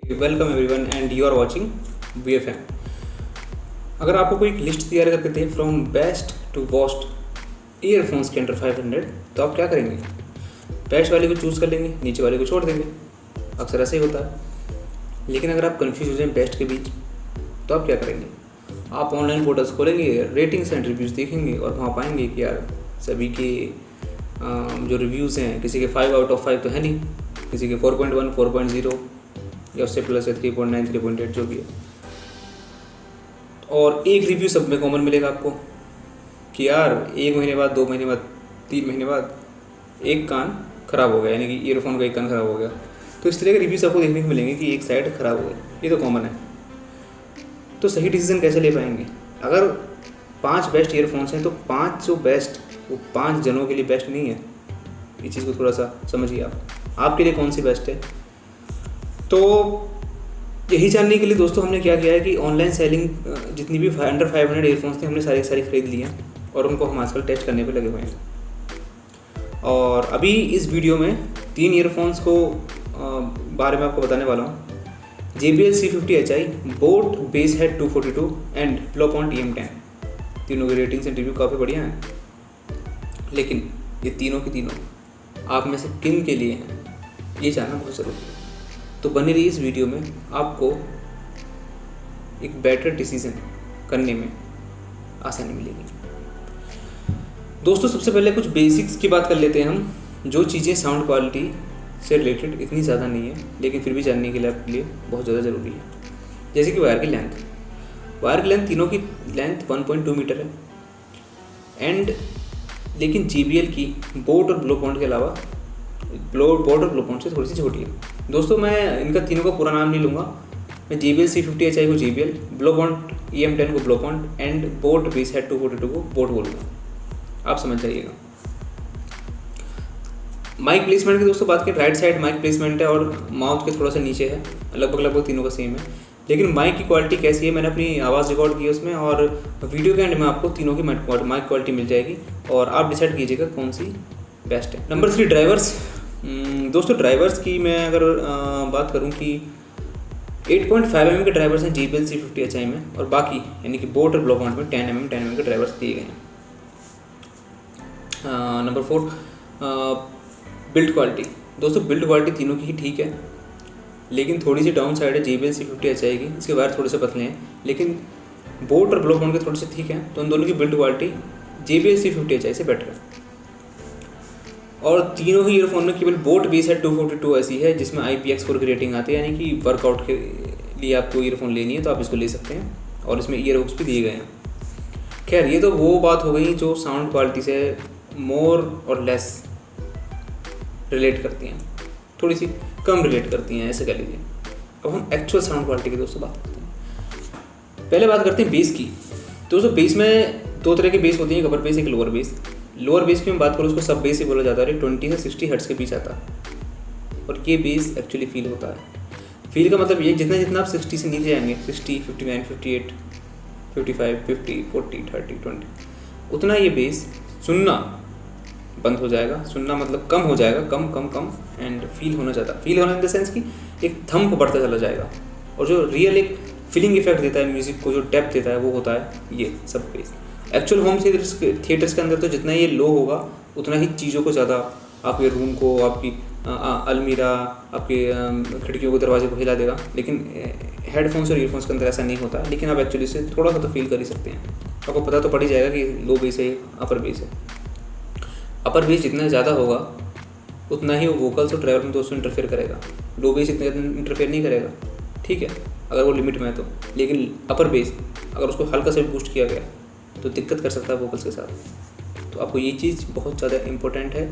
Welcome everyone and you are watching BFM। अगर आपको कोई लिस्ट तैयार करके दे from best to worst earphones के अंडर 500, तो आप क्या करेंगे? बेस्ट वाले को चूज़ कर लेंगे, नीचे वाले को छोड़ देंगे। अक्सर ऐसे ही होता है। लेकिन अगर आप कन्फ्यूज हो जाए बेस्ट के बीच, तो आप क्या करेंगे? आप ऑनलाइन पोर्टल्स खोलेंगे, रेटिंग्स एंड रिव्यूज़ देखेंगे और वहाँ पाएंगे कि यार सभी के जो रिव्यूज़ हैं, किसी के 5 आउट ऑफ 5 तो है नहीं, किसी के 4.1, 4.0 या उससे प्लस है 3.9, 3.8 जो भी है। और एक रिव्यू सब में कॉमन मिलेगा आपको कि यार 1 महीने बाद, 2 महीने बाद, 3 महीने बाद एक कान ख़राब हो गया, यानी कि ईयरफोन का एक कान ख़राब हो गया। तो इस तरह के रिव्यूज़ आपको देखने को मिलेंगे कि एक साइड ख़राब हो गई। ये तो कॉमन है। तो सही डिसीजन कैसे ले पाएंगे? अगर 5 बेस्ट ईयरफोन्स हैं तो 5 जो बेस्ट वो 5 जनों के लिए बेस्ट नहीं है। इस चीज़ को थोड़ा सा समझिए। आपके लिए कौन सी बेस्ट है? तो यही जानने के लिए दोस्तों हमने क्या किया है कि ऑनलाइन सेलिंग जितनी भी अंडर 500 ईयरफोन्स थे हमने सारी खरीद लिए हैं और उनको हम आजकल टेस्ट करने पे लगे हुए हैं। और अभी इस वीडियो में 3 ईयरफोन्स को बारे में आपको बताने वाला हूँ। JBL C50HI, boAt base head 242 and Blaupunkt EM10। तीनों की रेटिंग्स एंड रिव्यू काफ़ी बढ़िया हैं। लेकिन ये तीनों की तीनों आप में से किन के लिए हैं, ये जानना बहुत ज़रूरी है। तो बने रही इस वीडियो में, आपको एक बेटर डिसीजन करने में आसानी मिलेगी। दोस्तों सबसे पहले कुछ बेसिक्स की बात कर लेते हैं हम, जो चीज़ें साउंड क्वालिटी से रिलेटेड इतनी ज़्यादा नहीं है लेकिन फिर भी जानने के लिए आपके लिए बहुत ज़्यादा ज़रूरी है। जैसे कि वायर की लेंथ तीनों की लेंथ 1.2 मीटर है एंड लेकिन JBL की बोट और ब्लोपॉन्ट के अलावा बोट और ब्लोपॉन्ट से थोड़ी सी छोटी है। दोस्तों मैं इनका तीनों का पूरा नाम नहीं लूँगा। मैं JBL C50HI को JBL, ब्लोपॉन्ट EM10 को ब्लोपॉन्ट एंड बोट बेस हेड 242 को बोट बोलूँगा। आप समझ जाइएगा। माइक प्लेसमेंट की दोस्तों बात करें, राइट साइड माइक प्लेसमेंट है और माउथ के थोड़ा सा नीचे है। लगभग तीनों का सेम है। लेकिन माइक की क्वालिटी कैसी है, मैंने अपनी आवाज़ रिकॉर्ड की है उसमें और वीडियो के एंड में आपको तीनों की माइक क्वालिटी मिल जाएगी और आप डिसाइड कीजिएगा कौन सी बेस्ट है। Number 3, drivers. दोस्तों ड्राइवर्स की मैं अगर बात करूं कि 8.5 mm के ड्राइवर्स हैं JBL C50HI में और बाकी यानी कि बोट और ब्लोपॉन्ट में 10 mm के ड्राइवर्स दिए गए हैं। Number 4, build quality. दोस्तों बिल्ड क्वालिटी तीनों की ही ठीक है, लेकिन थोड़ी सी डाउन साइड है JBL C50HI की। इसके वायर थोड़े से पतले हैं, लेकिन बोट और ब्लोपॉन्ट के थोड़े से ठीक हैं। तो उन दोनों की बिल्ड क्वालिटी JBL C50HI से बेटर है। और तीनों ही ईयरफोन में केवल बोट बेस हेड 242 ऐसी है जिसमें IPX4 की रेटिंग आती है, यानी कि वर्कआउट के लिए आपको ईयरफोन लेनी है तो आप इसको ले सकते हैं और इसमें ईयर हुक्स भी दिए गए हैं। खैर ये तो वो बात हो गई जो साउंड क्वालिटी से मोर और लेस रिलेट करती हैं, थोड़ी सी कम रिलेट करती हैं, ऐसे कह लीजिए। अब हम एक्चुअल साउंड क्वालिटी की दोस्तों बात करते हैं। पहले बात करते हैं बेस की। दोस्तों बेस में 2 तरह की बेस होती हैं, एक अपर बेस, एक लोअर बेस। लोअर बेस की मैं बात करूँ उसको सब बेस ही बोला जाता है। 20 से 60 हर्ट्ज़ के बीच आता है और ये बेस एक्चुअली फील होता है। फील का मतलब ये जितना आप 60 से नीचे जाएंगे, 60, 59, 58, 55, 50, 40, 30, 20, उतना ये बेस सुनना बंद हो जाएगा। सुनना मतलब कम हो जाएगा, कम एंड फील होना ज़्यादा। फील होना इन द सेंस कि एक थंप बढ़ता चला जाएगा और जो रियल एक फीलिंग इफेक्ट देता है म्यूज़िक को, जो डेप्थ देता है, वो होता है ये सब बेस। एक्चुअल होम थिएटर्स के अंदर तो जितना ये लो होगा उतना ही चीज़ों को ज़्यादा, आपके रूम को, आपकी अलमीरा, आपके खिड़कियों को, दरवाजे को हिला देगा। लेकिन हेडफोन्स और ईयरफोन्स के अंदर ऐसा नहीं होता। लेकिन आप एक्चुअली से थोड़ा सा तो फील कर ही सकते हैं। आपको पता तो पड़ ही जाएगा कि लो बेस है, अपर बेस है। अपर बेस जितना ज़्यादा होगा उतना ही वो वोकल्स और ट्रैवल में दोस्तों इंटरफेयर करेगा। लो बेस इतना इंटरफेयर नहीं करेगा, ठीक है, अगर वो लिमिट में है तो। लेकिन अपर बेस अगर उसको हल्का से बूस्ट किया गया तो दिक्कत कर सकता है वोकल्स के साथ। तो आपको ये चीज़ बहुत ज़्यादा इंपॉर्टेंट है,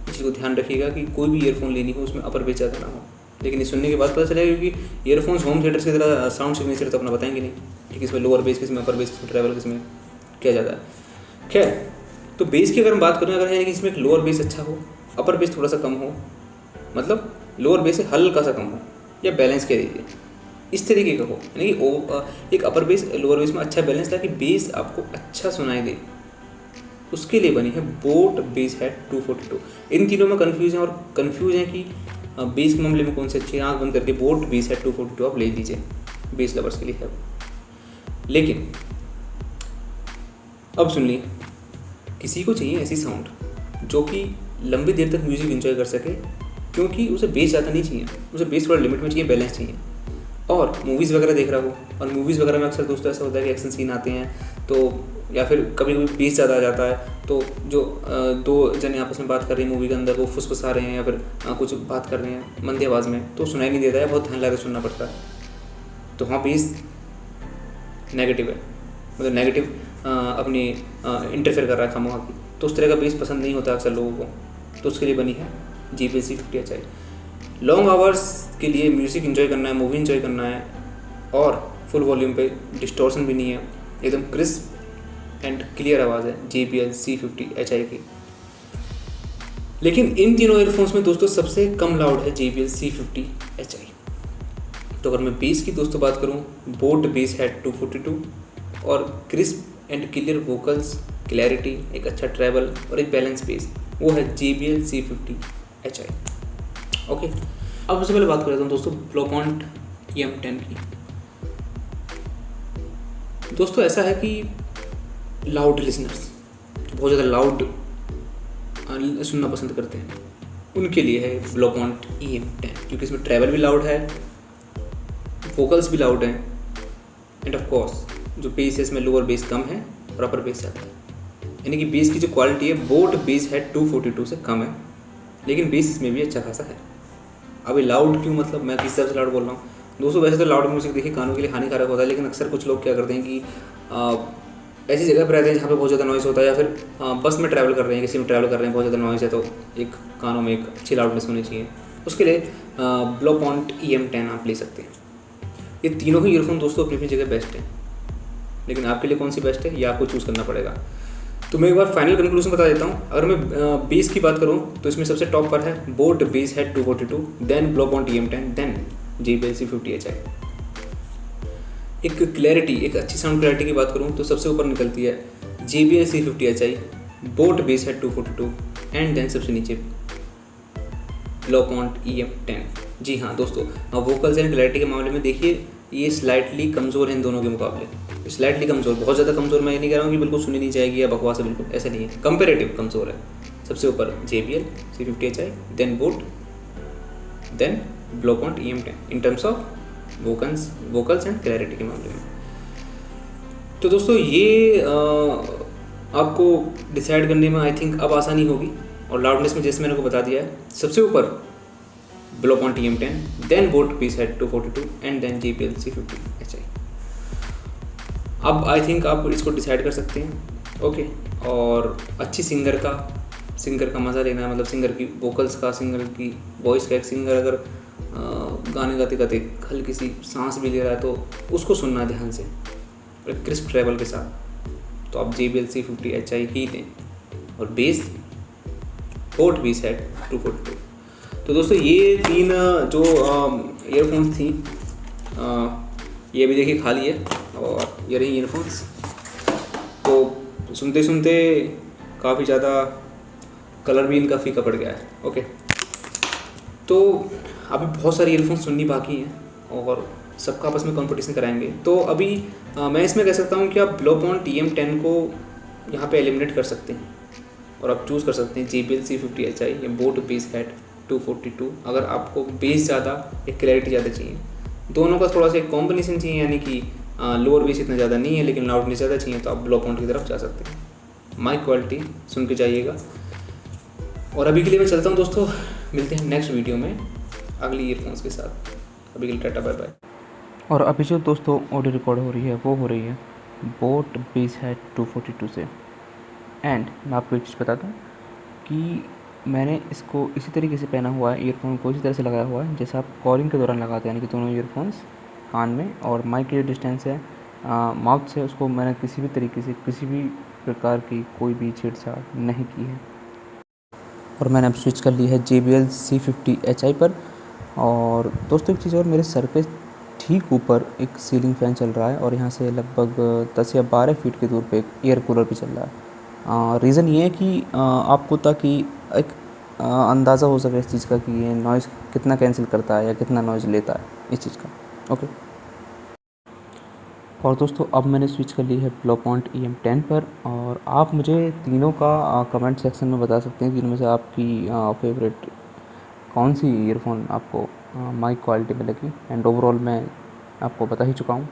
इस चीज़ को ध्यान रखिएगा कि कोई भी ईयरफोन लेनी हो उसमें अपर बेस ज़्यादा ना हो। लेकिन ये सुनने के बाद पता चलेगा क्योंकि ईयरफोन्स होम थिएटर्स की तरह साउंड सिग्नेचर तो अपना बताएंगे नहीं कि किसमें लोअर बेस, किसमें अपर बेस, किसमें ट्रैवल, किसमें क्या ज़्यादा है। खैर, तो बेस की अगर हम बात करें, अगर है कि इसमें एक लोअर बेस अच्छा हो, अपर बेस थोड़ा सा कम हो, मतलब लोअर बेस से हल्का सा कम हो या बैलेंस कह दीजिए, इस तरीके का हो, यानी कि एक अपर बेस लोअर बेस में अच्छा बैलेंस, ताकि बेस आपको अच्छा सुनाई दे, उसके लिए बनी है बोट बेस हेड 242। इन तीनों में कन्फ्यूज हैं और कन्फ्यूज हैं कि बेस के मामले में कौन सी अच्छी है, आँख बंद करके बोट बेस हेड 242 आप ले लीजिए, बेस लवर्स के लिए है। लेकिन अब सुनिए, किसी को चाहिए ऐसी साउंड जो कि लंबी देर तक म्यूज़िक एंजॉय कर सके, क्योंकि उसे बेस ज़्यादा नहीं चाहिए, उसे बेस थोड़ा लिमिट में चाहिए, बैलेंस चाहिए, और मूवीज़ वगैरह देख रहा हो। और मूवीज़ वगैरह में अक्सर दोस्तों ऐसा होता है कि एक्शन सीन आते हैं, तो या फिर कभी कभी बेस ज़्यादा आ जाता है, तो जो दो जने आपस में बात कर रहे हैं मूवी के अंदर, वो फुसफुसा रहे हैं या फिर कुछ बात कर रहे हैं मंदी आवाज़ में, तो सुनाई नहीं देता है, बहुत ध्यान लगा के सुनना पड़ता है। तो हाँ, बेस नेगेटिव है, मतलब नेगेटिव अपनी इंटरफेयर कर रहा है खामोखा की, तो उस तरह का बेस पसंद नहीं होता अक्सर लोगों को, तो उसके लिए बनी है JBL C50 HI। Long hours के लिए म्यूज़िक एंजॉय करना है, मूवी एंजॉय करना है, और फुल वॉल्यूम पे, डिस्टॉर्शन भी नहीं है, एकदम क्रिस्प एंड क्लियर आवाज़ है JBL C50 HI की। लेकिन इन तीनों ईयरफोन्स में दोस्तों सबसे कम लाउड है JBL C50 HI। तो अगर मैं बेस की दोस्तों बात करूँ, बोट बेस हेड 242 और crisp and clear vocals, clarity, एक अच्छा ट्रैवल और एक बैलेंस बेस, वो है JBL C50 HI। ओके, अब सबसे पहले बात कर लेता हूँ दोस्तों ब्लॉपॉइंट EM10 की। दोस्तों ऐसा है कि लाउड लिसनर्स, बहुत ज़्यादा लाउड सुनना पसंद करते हैं, उनके लिए है ब्लॉपॉइंट EM10, क्योंकि इसमें ट्रैवल भी लाउड है, वोकल्स भी लाउड हैं, एंड ऑफ कोर्स जो बेस है इसमें लोअर बेस कम है और अपर बेस ज़्यादा है, यानी कि बेस की जो क्वालिटी है बोट बेस हेड 242 से कम है, लेकिन बेस इसमें भी अच्छा खासा है। अभी लाउड क्यों, मतलब मैं किस हिसाब से लाउड बोल रहा हूँ दोस्तों? वैसे तो लाउड म्यूज़िक देखिए कानों के लिए हानिकारक होता है, लेकिन अक्सर कुछ लोग क्या करते हैं कि ऐसी जगह पर रहते हैं जहाँ पे बहुत ज़्यादा नॉइज़ होता है, या फिर बस में ट्रैवल कर रहे हैं, किसी में ट्रैवल कर रहे हैं, बहुत ज़्यादा नॉइज़ है, तो एक कानों में एक अच्छी लाउडनेस होनी चाहिए, उसके लिए ब्लॉपॉइंट EM10 आप ले सकते हैं। ये तीनों ही ईयरफोन दोस्तों अपनी अपनी जगह बेस्ट है, लेकिन आपके लिए कौन सी बेस्ट है ये आपको चूज़ करना पड़ेगा। तो मैं एक बार फाइनल कंक्लूजन बता देता हूँ। अगर मैं बेस की बात करूँ तो इसमें सबसे टॉप पर है boAt base head 242, then Blaupunkt EM10, then JBL C50 HI। एक क्लैरिटी, एक अच्छी साउंड क्लैरिटी की बात करूँ तो सबसे ऊपर निकलती है JBL C50 HI, boAt base head 242, and then सबसे नीचे ब्लॉपॉइंट EM10। जी हाँ दोस्तों, वोकल्स एंड क्लैरिटी के मामले में देखिए ये स्लाइटली कमज़ोर है इन दोनों के मुकाबले, स्लाइटली कमज़ोर, बहुत ज़्यादा कमज़ोर मैं ये नहीं कह रहा हूँ कि बिल्कुल सुनी नहीं जाएगी या बकवास है, बिल्कुल ऐसा नहीं है, कंपेरेटिव कमज़ोर है। सबसे ऊपर JBL C50 HI, then boAt, then Blaupunkt EM10 in terms of vocals and clarity के मामले में। तो दोस्तों ये आपको डिसाइड करने में आई थिंक अब आसानी होगी, और लाउडनेस में जैसे मैंने को बता दिया है, सबसे ऊपर Blaupunkt EM10, then boAt base head 242, and then JBL C50 HI। अब आई थिंक आप इसको डिसाइड कर सकते हैं। ओके, और अच्छी सिंगर का मज़ा लेना है, मतलब सिंगर की वोकल्स का, सिंगर की वॉइस का। एक सिंगर अगर गाने गाते गाते हल्की सी सांस भी ले रहा है तो उसको सुनना ध्यान से, और क्रिस्प ट्रैवल के साथ, तो आप JBL C50 HI ही लें, और बेस बोट बेस हेड 242। तो दोस्तों ये तीन जो ईयरफोन्स थी, ये भी देखिए खाली है, और ये रही ईयरफोन्स। तो सुनते सुनते काफ़ी ज़्यादा कलर भी इनका फीका पड़ गया है। ओके, तो अभी बहुत सारी ईयरफोन्स सुननी बाकी हैं, और सबका आपस में कंपटीशन कराएंगे। तो अभी मैं इसमें कह सकता हूँ कि आप ब्लॉपॉइंट EM10 को यहाँ पे एलिमिनेट कर सकते हैं, और आप चूज़ कर सकते हैं JBL C50 HI या बोट बेस हेड 242। अगर आपको बेस ज़्यादा या क्लैरिटी ज़्यादा चाहिए, दोनों का थोड़ा सा एक कॉम्बिनेशन चाहिए, यानी कि लोअर बेस इतना ज़्यादा नहीं है लेकिन लाउडनेस ज़्यादा चाहिए, तो आप ब्लॉपॉइंट की तरफ जा सकते हैं। माइक क्वालिटी सुन के जाइएगा। और अभी के लिए मैं चलता हूँ दोस्तों, मिलते हैं नेक्स्ट वीडियो में अगली ईयरफोन्स के साथ। अभी के लिए टाटा बाय बाय। और अभी जो दोस्तों ऑडियो रिकॉर्ड हो रही है वो हो रही है बोट बेस हेड 242 से। एंड मैं आपको एक चीज़ बता दूँ कि मैंने इसको इसी तरीके से पहना हुआ है, ईयरफोन को इसी तरह से लगाया हुआ है जैसे आप कॉलिंग के दौरान लगाते हैं, यानी कि दोनों ईयरफोन्स कान में, और माइक की जो डिस्टेंस है माउथ से, उसको मैंने किसी भी तरीके से किसी भी प्रकार की कोई भी छेड़छाड़ नहीं की है। और मैंने अब स्विच कर ली है JBL C50 HI पर। और दोस्तों एक चीज़ और, मेरे सर पे ठीक ऊपर एक सीलिंग फ़ैन चल रहा है, और यहाँ से लगभग 10 या 12 फीट की दूर पे एक एयर कूलर भी चल रहा है। रीज़न ये है कि आपको, ताकि एक अंदाज़ा हो सके इस चीज़ का कि ये नॉइज़ कितना कैंसिल करता है या कितना नॉइज़ लेता है इस चीज़ का। ओके। और दोस्तों अब मैंने स्विच कर ली है ब्लोपॉइंट EM10 पर, और आप मुझे तीनों का कमेंट सेक्शन में बता सकते हैं, तीनों में से आपकी फेवरेट कौन सी ईयरफोन आपको माइक क्वालिटी में लगी। एंड ओवरऑल मैं आपको बता ही चुका हूँ।